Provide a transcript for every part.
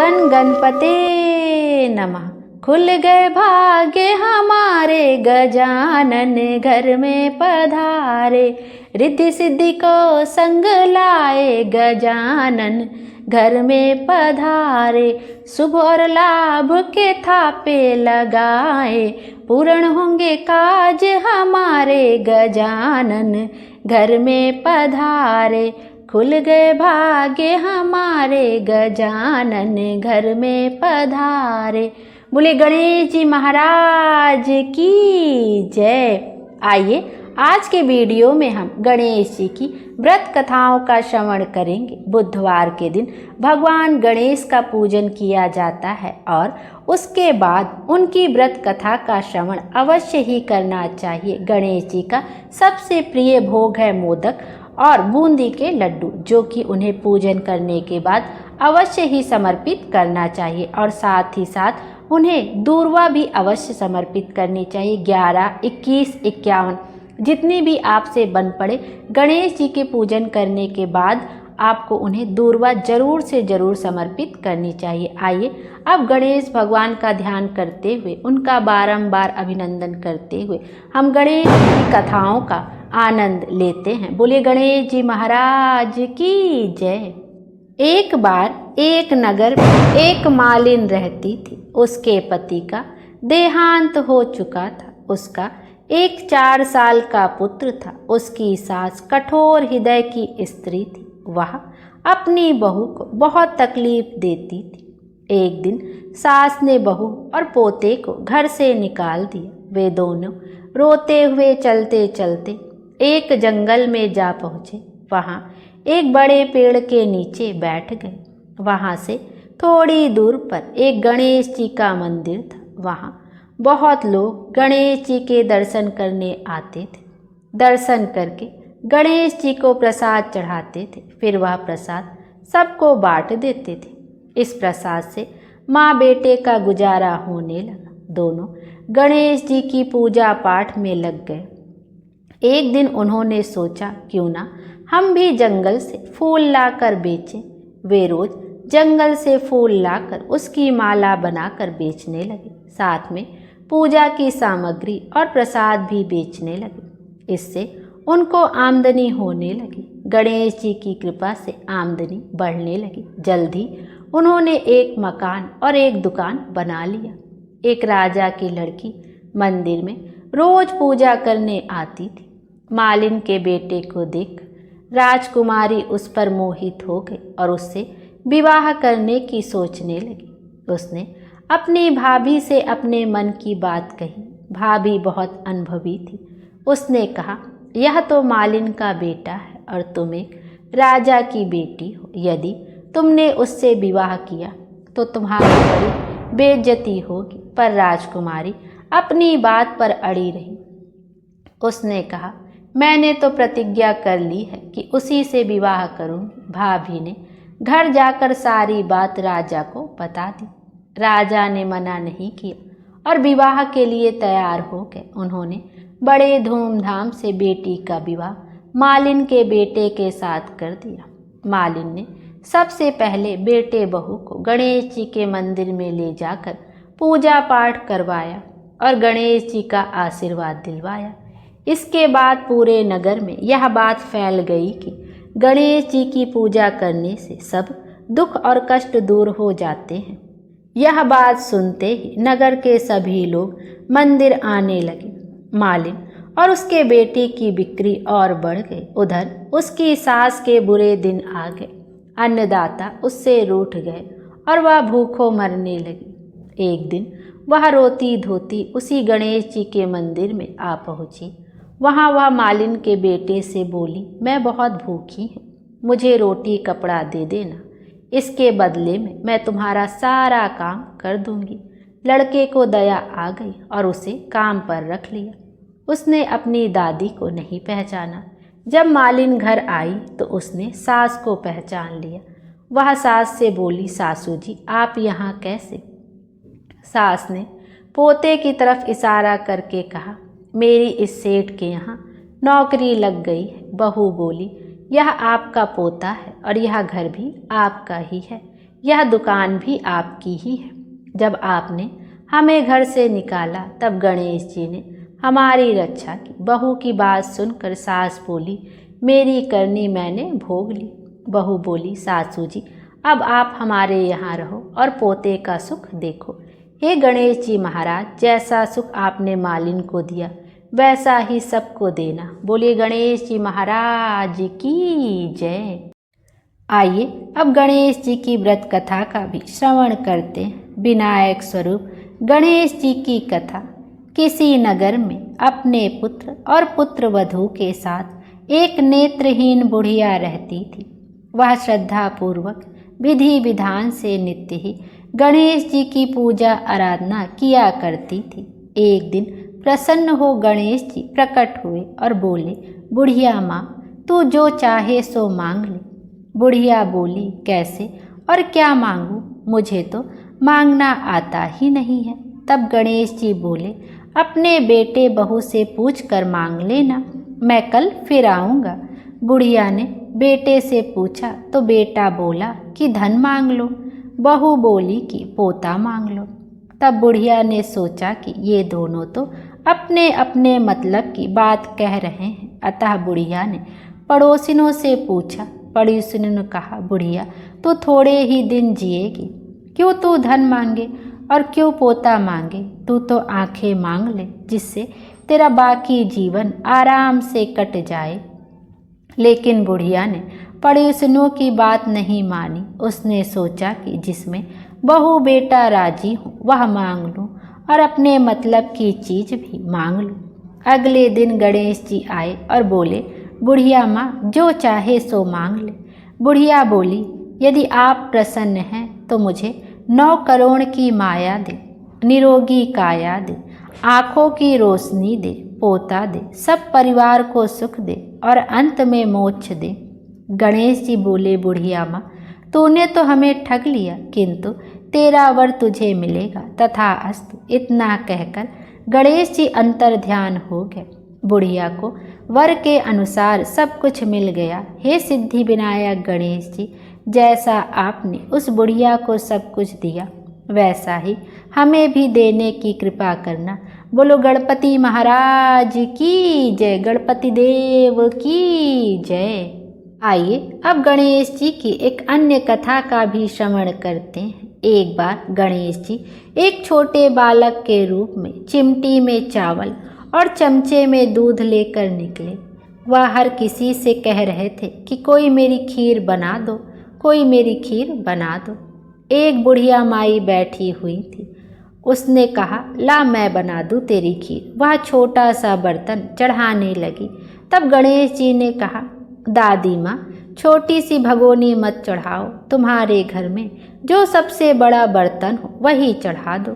गण गणपते नमः। खुल गए भाग्य हमारे, गजानन घर में पधारे। रिद्धि सिद्धि को संग लाए, गजानन घर में पधारे। शुभ और लाभ के थापे लगाए, पूर्ण होंगे काज हमारे, गजानन घर में पधारे। खुल गए भाग्य हमारे, गजानन घर में पधारे। बोले गणेश जी महाराज की जय। आइए आज के वीडियो में हम गणेश जी की व्रत कथाओं का श्रवण करेंगे। बुधवार के दिन भगवान गणेश का पूजन किया जाता है और उसके बाद उनकी व्रत कथा का श्रवण अवश्य ही करना चाहिए। गणेश जी का सबसे प्रिय भोग है मोदक और बूंदी के लड्डू, जो कि उन्हें पूजन करने के बाद अवश्य ही समर्पित करना चाहिए और साथ ही साथ उन्हें दूर्वा भी अवश्य समर्पित करनी चाहिए। 11, 21, 51 जितनी भी आपसे बन पड़े, गणेश जी के पूजन करने के बाद आपको उन्हें दूर्वा जरूर से जरूर समर्पित करनी चाहिए। आइए अब गणेश भगवान का ध्यान करते हुए, उनका बारंबार अभिनंदन करते हुए हम गणेश की कथाओं का आनंद लेते हैं। बोले गणेश जी महाराज की जय। एक बार एक नगर में एक मालिन रहती थी। उसके पति का देहांत हो चुका था। उसका एक 4 साल का पुत्र था। उसकी सास कठोर हृदय की स्त्री थी। वह अपनी बहू को बहुत तकलीफ देती थी। एक दिन सास ने बहू और पोते को घर से निकाल दिया। वे दोनों रोते हुए चलते चलते एक जंगल में जा पहुँचे। वहाँ एक बड़े पेड़ के नीचे बैठ गए। वहाँ से थोड़ी दूर पर एक गणेश जी का मंदिर था। वहाँ बहुत लोग गणेश जी के दर्शन करने आते थे। दर्शन करके गणेश जी को प्रसाद चढ़ाते थे। फिर वह प्रसाद सबको बांट देते थे। इस प्रसाद से माँ बेटे का गुजारा होने लगा। दोनों गणेश जी की पूजा पाठ में लग गए। एक दिन उन्होंने सोचा, क्यों ना हम भी जंगल से फूल लाकर बेचें। वे रोज जंगल से फूल लाकर उसकी माला बनाकर बेचने लगे। साथ में पूजा की सामग्री और प्रसाद भी बेचने लगे। इससे उनको आमदनी होने लगी। गणेश जी की कृपा से आमदनी बढ़ने लगी। जल्द ही उन्होंने एक मकान और एक दुकान बना लिया। एक राजा की लड़की मंदिर में रोज पूजा करने आती थी। मालिन के बेटे को देख राजकुमारी उस पर मोहित हो गई और उससे विवाह करने की सोचने लगी। उसने अपनी भाभी से अपने मन की बात कही। भाभी बहुत अनुभवी थी। उसने कहा, यह तो मालिन का बेटा है और तुम एक राजा की बेटी हो। यदि तुमने उससे विवाह किया तो तुम्हारी बड़ी बेइज्जती होगी। पर राजकुमारी अपनी बात पर अड़ी रही। उसने कहा, मैंने तो प्रतिज्ञा कर ली है कि उसी से विवाह करूंगी। भाभी ने घर जाकर सारी बात राजा को बता दी। राजा ने मना नहीं किया और विवाह के लिए तैयार हो गए। उन्होंने बड़े धूमधाम से बेटी का विवाह मालिन के बेटे के साथ कर दिया। मालिन ने सबसे पहले बेटे बहू को गणेश जी के मंदिर में ले जाकर पूजा पाठ करवाया और गणेश जी का आशीर्वाद दिलवाया। इसके बाद पूरे नगर में यह बात फैल गई कि गणेश जी की पूजा करने से सब दुख और कष्ट दूर हो जाते हैं। यह बात सुनते ही नगर के सभी लोग मंदिर आने लगे। मालिन और उसके बेटे की बिक्री और बढ़ गई। उधर उसकी सास के बुरे दिन आ गए। अन्नदाता उससे रूठ गए और वह भूखों मरने लगी। एक दिन वह रोती धोती उसी गणेश जी के मंदिर में आ पहुंची। वहाँ वह मालिन के बेटे से बोली, मैं बहुत भूखी हूँ, मुझे रोटी कपड़ा दे देना। इसके बदले में मैं तुम्हारा सारा काम कर दूंगी। लड़के को दया आ गई और उसे काम पर रख लिया। उसने अपनी दादी को नहीं पहचाना। जब मालिन घर आई तो उसने सास को पहचान लिया। वह सास से बोली, सासू जी आप यहाँ कैसे? सास ने पोते की तरफ इशारा करके कहा, मेरी इस सेठ के यहाँ नौकरी लग गई है। बहू बोली, यह आपका पोता है और यह घर भी आपका ही है। यह दुकान भी आपकी ही है। जब आपने हमें घर से निकाला तब गणेश जी ने हमारी रक्षा की। बहू की बात सुनकर सास बोली, मेरी करनी मैंने भोग ली। बहू बोली, सासू जी अब आप हमारे यहाँ रहो और पोते का सुख देखो। हे गणेश जी महाराज, जैसा सुख आपने मालिन को दिया वैसा ही सबको देना। बोलिए गणेश जी महाराज की जय। आइए अब गणेश जी की व्रत कथा का भी श्रवण करते हैं। विनायक स्वरूप गणेश जी की कथा। किसी नगर में अपने पुत्र और पुत्र वधू के साथ एक नेत्रहीन बुढ़िया रहती थी। वह श्रद्धा पूर्वक विधि विधान से नित्य ही गणेश जी की पूजा आराधना किया करती थी। एक दिन प्रसन्न हो गणेश जी प्रकट हुए और बोले, बुढ़िया माँ, तू जो चाहे सो मांग ले। बुढ़िया बोली, कैसे और क्या मांगूं? मुझे तो मांगना आता ही नहीं है। तब गणेश जी बोले, अपने बेटे बहू से पूछ कर मांग लेना, मैं कल फिर आऊँगा। बुढ़िया ने बेटे से पूछा तो बेटा बोला कि धन मांग लो। बहू बोली कि पोता मांग लो। तब बुढ़िया ने सोचा कि ये दोनों तो अपने अपने मतलब की बात कह रहे हैं। अतः बुढ़िया ने पड़ोसिनों से पूछा। पड़ोसिनों ने कहा, बुढ़िया तू थोड़े ही दिन जिएगी, क्यों तू धन मांगे और क्यों पोता मांगे? तू तो आंखें मांग ले, जिससे तेरा बाकी जीवन आराम से कट जाए। लेकिन बुढ़िया ने पड़ोसिनों की बात नहीं मानी। उसने सोचा कि जिसमें बहू बेटा राजी हो वह मांग लूँ और अपने मतलब की चीज़ भी मांग लूँ। अगले दिन गणेश जी आए और बोले, बुढ़िया माँ, जो चाहे सो मांग ले। बुढ़िया बोली, यदि आप प्रसन्न हैं तो मुझे 9 करोड़ की माया दे, निरोगी काया दे, आँखों की रोशनी दे, पोता दे, सब परिवार को सुख दे और अंत में मोक्ष दे। गणेश जी बोले, बुढ़िया माँ, तूने तो हमें ठग लिया, किंतु तेरा वर तुझे मिलेगा। तथास्तु। इतना कहकर गणेश जी अंतर ध्यान हो गए। बुढ़िया को वर के अनुसार सब कुछ मिल गया। हे सिद्धि विनायक गणेश जी, जैसा आपने उस बुढ़िया को सब कुछ दिया वैसा ही हमें भी देने की कृपा करना। बोलो गणपति महाराज की जय, गणपति देव की जय। आइए अब गणेश जी की एक अन्य कथा का भी श्रवण करते हैं। एक बार गणेश जी एक छोटे बालक के रूप में चिमटी में चावल और चमचे में दूध लेकर निकले। वह हर किसी से कह रहे थे कि कोई मेरी खीर बना दो, कोई मेरी खीर बना दो। एक बुढ़िया माई बैठी हुई थी। उसने कहा, ला मैं बना दूँ तेरी खीर। वह छोटा सा बर्तन चढ़ाने लगी। तब गणेश जी ने कहा, दादी माँ, छोटी सी भगोनी मत चढ़ाओ, तुम्हारे घर में जो सबसे बड़ा बर्तन हो वही चढ़ा दो।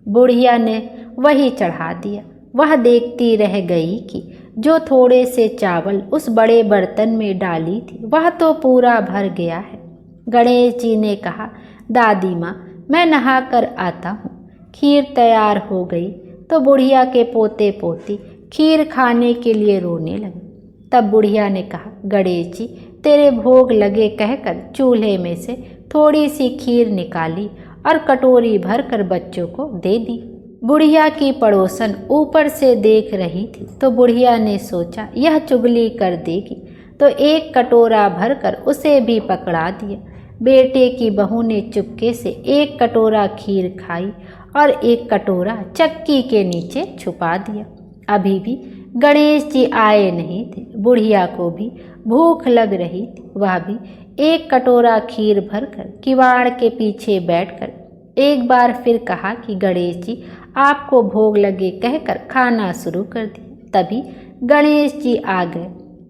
बुढ़िया ने वही चढ़ा दिया। वह देखती रह गई कि जो थोड़े से चावल उस बड़े बर्तन में डाली थी वह तो पूरा भर गया है। गणेश जी ने कहा, दादी माँ, मैं नहा कर आता हूँ। खीर तैयार हो गई तो बुढ़िया के पोते पोती खीर खाने के लिए रोने लगे। तब बुढ़िया ने कहा, गणेश जी तेरे भोग लगे कहकर चूल्हे में से थोड़ी सी खीर निकाली और कटोरी भर कर बच्चों को दे दी। बुढ़िया की पड़ोसन ऊपर से देख रही थी तो बुढ़िया ने सोचा यह चुगली कर देगी, तो एक कटोरा भरकर उसे भी पकड़ा दिया। बेटे की बहू ने चुपके से एक कटोरा खीर खाई और एक कटोरा चक्की के नीचे छुपा दिया। अभी भी गणेश जी आए नहीं थे। बुढ़िया को भी भूख लग रही थी। वह भी एक कटोरा खीर भरकर किवाड़ के पीछे बैठकर एक बार फिर कहा कि गणेश जी आपको भोग लगे कहकर खाना शुरू कर दिया। तभी गणेश जी आ गए।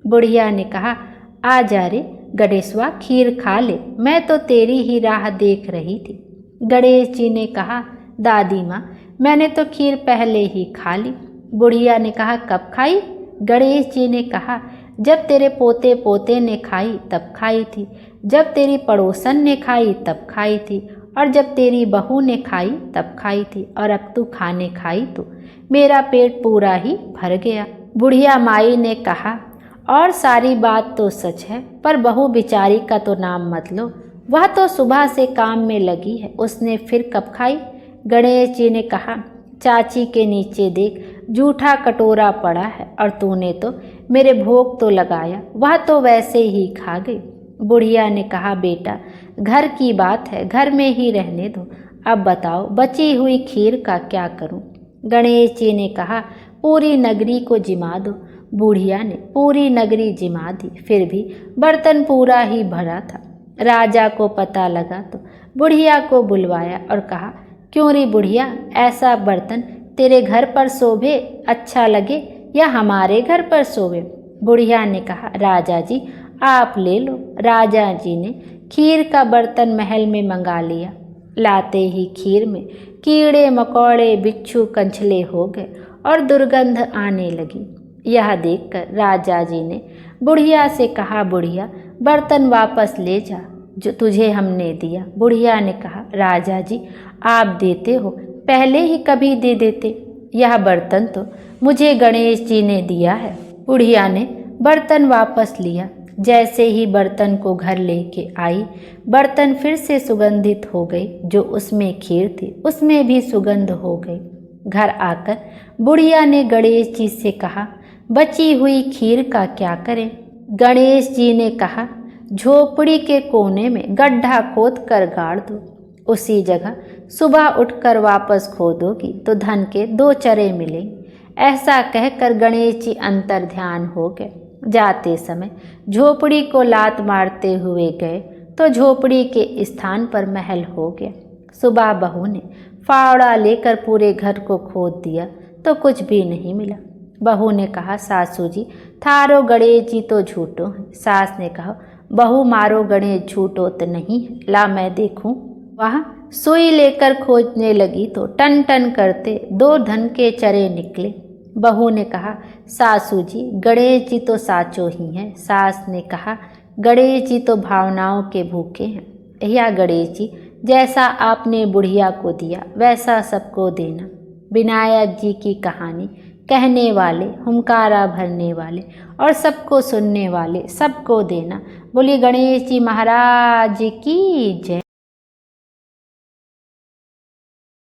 बुढ़िया ने कहा, आ जा रे गणेशवा, खीर खा ले, मैं तो तेरी ही राह देख रही थी। गणेश जी ने कहा, दादी माँ, मैंने तो खीर पहले ही खा ली। बुढ़िया ने कहा, कब खाई? गणेश जी ने कहा, जब तेरे पोते पोते ने खाई तब खाई थी, जब तेरी पड़ोसन ने खाई तब खाई थी, और जब तेरी बहू ने खाई तब खाई थी, और अब तू खाने खाई तो मेरा पेट पूरा ही भर गया। बुढ़िया माई ने कहा, और सारी बात तो सच है, पर बहू बिचारी का तो नाम मत लो। वह तो सुबह से काम में लगी है, उसने फिर कब खाई। गणेश जी ने कहा, चाची के नीचे देख, जूठा कटोरा पड़ा है और तूने तो मेरे भोग तो लगाया, वह तो वैसे ही खा गई। बुढ़िया ने कहा, बेटा घर की बात है, घर में ही रहने दो। अब बताओ बची हुई खीर का क्या करूं। गणेश जी ने कहा, पूरी नगरी को जिमा दो। बुढ़िया ने पूरी नगरी जिमा दी, फिर भी बर्तन पूरा ही भरा था। राजा को पता लगा तो बुढ़िया को बुलवाया और कहा, क्यों रे बुढ़िया, ऐसा बर्तन तेरे घर पर शोभे, अच्छा लगे या हमारे घर पर शोभे। बुढ़िया ने कहा, राजा जी आप ले लो। राजा जी ने खीर का बर्तन महल में मंगा लिया। लाते ही खीर में कीड़े मकोड़े बिच्छू कंछले हो गए और दुर्गंध आने लगी। यह देखकर राजा जी ने बुढ़िया से कहा, बुढ़िया बर्तन वापस ले जा जो तुझे हमने दिया। बुढ़िया ने कहा, राजा जी आप देते हो, पहले ही कभी दे देते, यह बर्तन तो मुझे गणेश जी ने दिया है। बुढ़िया ने बर्तन वापस लिया। जैसे ही बर्तन को घर लेके आई, बर्तन फिर से सुगंधित हो गई, जो उसमें खीर थी उसमें भी सुगंध हो गई। घर आकर बुढ़िया ने गणेश जी से कहा, बची हुई खीर का क्या करें। गणेश जी ने कहा, झोपड़ी के कोने में गड्ढा खोद कर गाड़ दो, उसी जगह सुबह उठकर वापस खोदोगी तो धन के 2 चरे मिलेंगे। ऐसा कहकर गणेश जी अंतर ध्यान हो गए। जाते समय झोपड़ी को लात मारते हुए गए तो झोपड़ी के स्थान पर महल हो गया। सुबह बहू ने फावड़ा लेकर पूरे घर को खोद दिया तो कुछ भी नहीं मिला। बहू ने कहा, सासू जी थारो गणेश जी तो झूठो हैं। सास ने कहा, बहू मारो गणेश झूठो तो नहीं है, ला मैं देखूं। वह सुई लेकर खोजने लगी तो टन टन करते 2 धन के चरे निकले। बहू ने कहा, सासू जी गणेश जी तो साचो ही हैं। सास ने कहा, गणेश जी तो भावनाओं के भूखे हैं। या गणेश जी जैसा आपने बुढ़िया को दिया वैसा सबको देना। विनायक जी की कहानी कहने वाले, हुंकारा भरने वाले और सबको सुनने वाले सबको देना। बोलिए गणेश जी महाराज की जय।